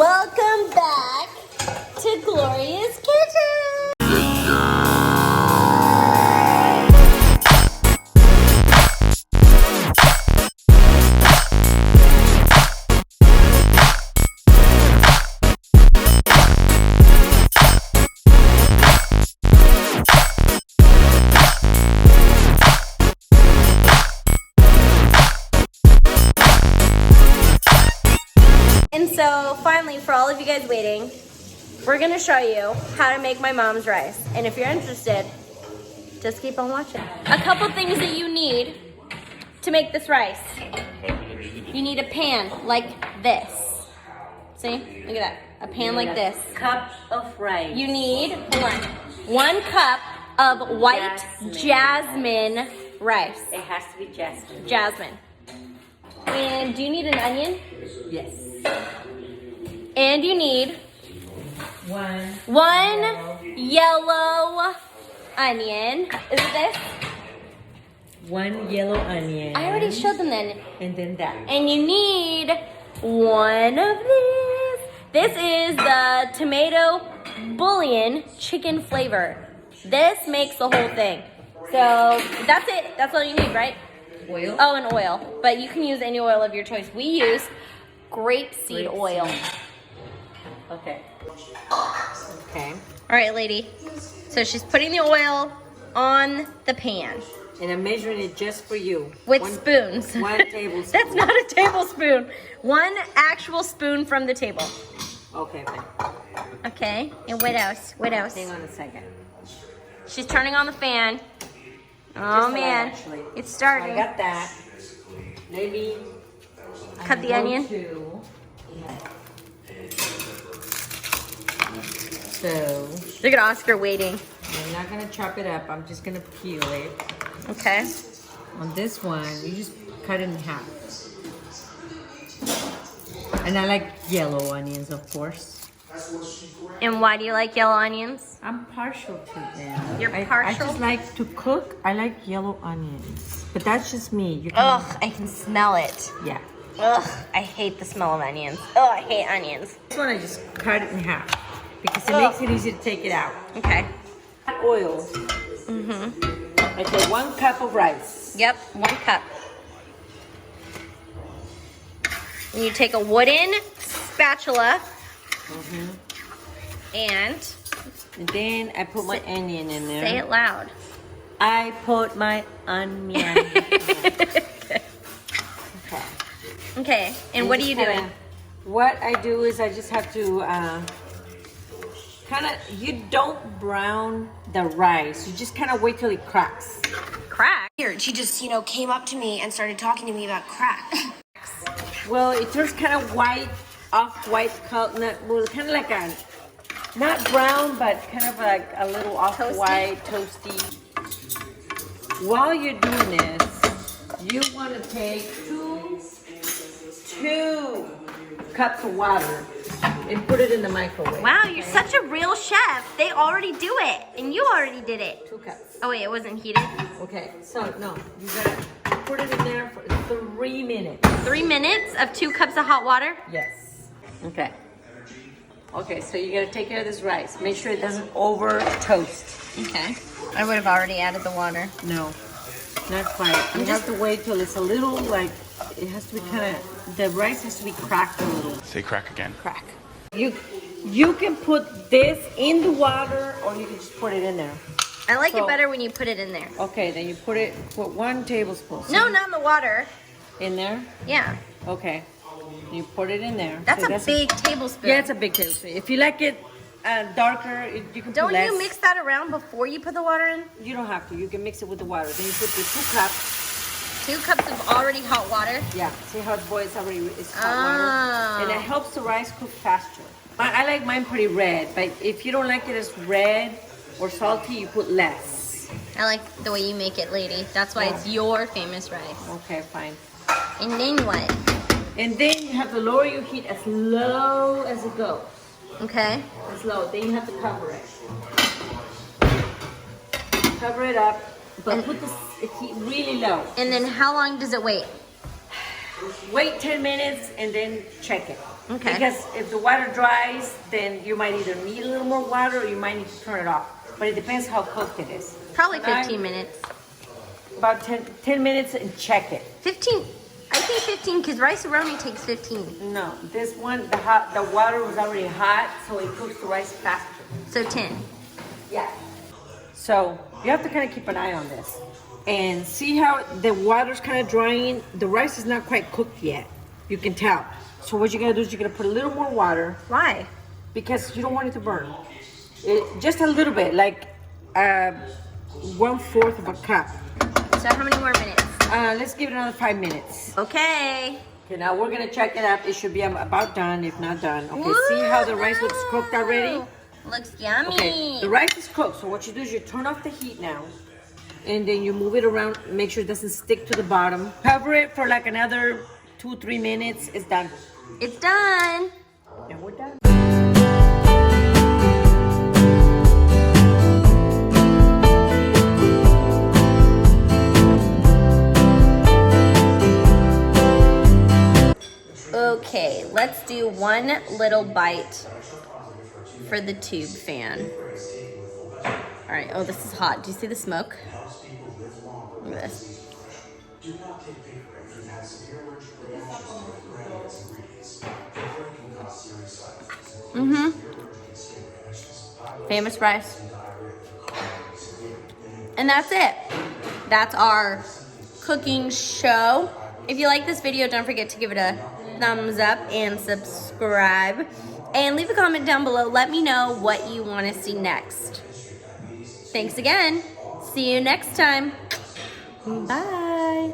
Welcome back to Gloria's Kitchen. And so finally, for all of you guys waiting, we're gonna show you how to make my mom's rice. And if you're interested, just keep on watching. A couple things that you need to make this rice. You need a pan like this. See, look at that, a pan like this. Cup of rice. You need, hold on, 1 cup of white jasmine rice. It has to be jasmine. Jasmine. And do you need an onion? Yes. And you need One yellow onion. Is it this? 1 yellow onion. I already showed them then. And then that. And you need 1 of these. This is the tomato bouillon chicken flavor. This makes the whole thing. So that's it. That's all you need, right? Oil. Oh, and oil. But you can use any oil of your choice. We use grapeseed oil. Okay. Okay. All right, lady. So she's putting the oil on the pan And I'm measuring it just for you. with spoons. 1 tablespoon. That's not a tablespoon. 1 actual spoon from the table. Okay, fine. Okay. And what else? What else? Hang on a second. She's turning on the fan. Oh Just a lot, man, actually. it's I starting. got that. Maybe. Cut the onion. So, Look at Oscar waiting. I'm not gonna chop it up. I'm just gonna peel it. Okay. On this one, you just cut it in half. And I like yellow onions, of course. And why do you like yellow onions? I'm partial to them. You're I partial? just like to cook. I like yellow onions. But that's just me. You can, Ugh, I can smell it. yeah. Ugh, I hate the smell of onions. Ugh, I hate onions. This one I just cut it in half because it Ugh. makes it easy to take it out. Okay. Oil. I take 1 cup of rice. Yep, 1 cup. And you take a wooden spatula and And then I put my onion in there. say it loud. I put my onion. Okay. Okay, and what are you doing? What I do is I just have to you don't brown the rice. You just kind of wait till it cracks. Crack? Weird. She just, came up to me and started talking to me about crack. Well, it turns kind of white, off-white color. Well, kind of like a, not brown, but kind of like a little off-white, toasty. While you're doing this, you want to take two cups of water and put it in the microwave. Wow, you're such a real chef. They already do it, and you already did it. 2 cups. Oh wait, it wasn't heated? Okay, so no, you gotta put it in there for 3 minutes. 3 minutes of 2 cups of hot water? Yes. Okay. Okay, so you gotta take care of this rice. Make sure it doesn't over toast. Okay. I would have already added the water. No, not quite. You have to wait till it's a little like, it has to be kind of, the rice has to be cracked a little. Say crack again. Crack. You can put this in the water or you can just put it in there. I like it So- better when you put it in there. Okay, then you put 1 tablespoon. No, not in the water. In there? Yeah. Okay. You put it in there. That's So a big tablespoon. Yeah, it's a big tablespoon. If you like it darker, you can Don't put less. you mix that around before you put the water in? You don't have to. You can mix it with the water. Then you put the 2 cups. 2 cups of already hot water? Yeah. See how it boils already? It's hot Oh. water. And it helps the rice cook faster. I like mine pretty red, but if you don't like it as red or salty, you put less. I like the way you make it, lady. That's why it's your famous rice. Okay, fine. And then what? And then you have to lower your heat as low as it goes. Okay. As low. Then you have to cover it. Cover it up, but put the heat really low. And then how long does it wait? Wait 10 minutes and then check it. Okay. Because if the water dries, then you might either need a little more water or you might need to turn it off. But it depends how cooked it is. Probably So now 15 minutes. About 10 minutes and check it. 15. I think 15 because rice-a-roni takes 15. No, this one, the water was already hot, so it cooks the rice faster. So 10. Yeah. So you have to kind of keep an eye on this. And see how the water's kind of drying. The rice is not quite cooked yet. You can tell. So what you're going to do is you're going to put a little more water. Why? Because you don't want it to burn. Just a little bit, like 1/4 of a cup. So how many more minutes? Let's give it another 5 minutes. Okay. Okay, now we're gonna check it up. It should be about done, if not done. Okay, see how the rice looks cooked already? Looks yummy. Okay, the rice is cooked. So what you do is you turn off the heat now, and then you move it around. Make sure it doesn't stick to the bottom. Cover it for like another 2-3 minutes. It's done. It's done. And we're done. Okay, let's do one little bite for the tube fan. All right, oh, this is hot. Do you see the smoke? Look at this. Famous rice. And that's it. That's our cooking show. If you like this video, don't forget to give it a thumbs up and subscribe. And leave a comment down below. Let me know what you want to see next. Thanks again. See you next time. Bye.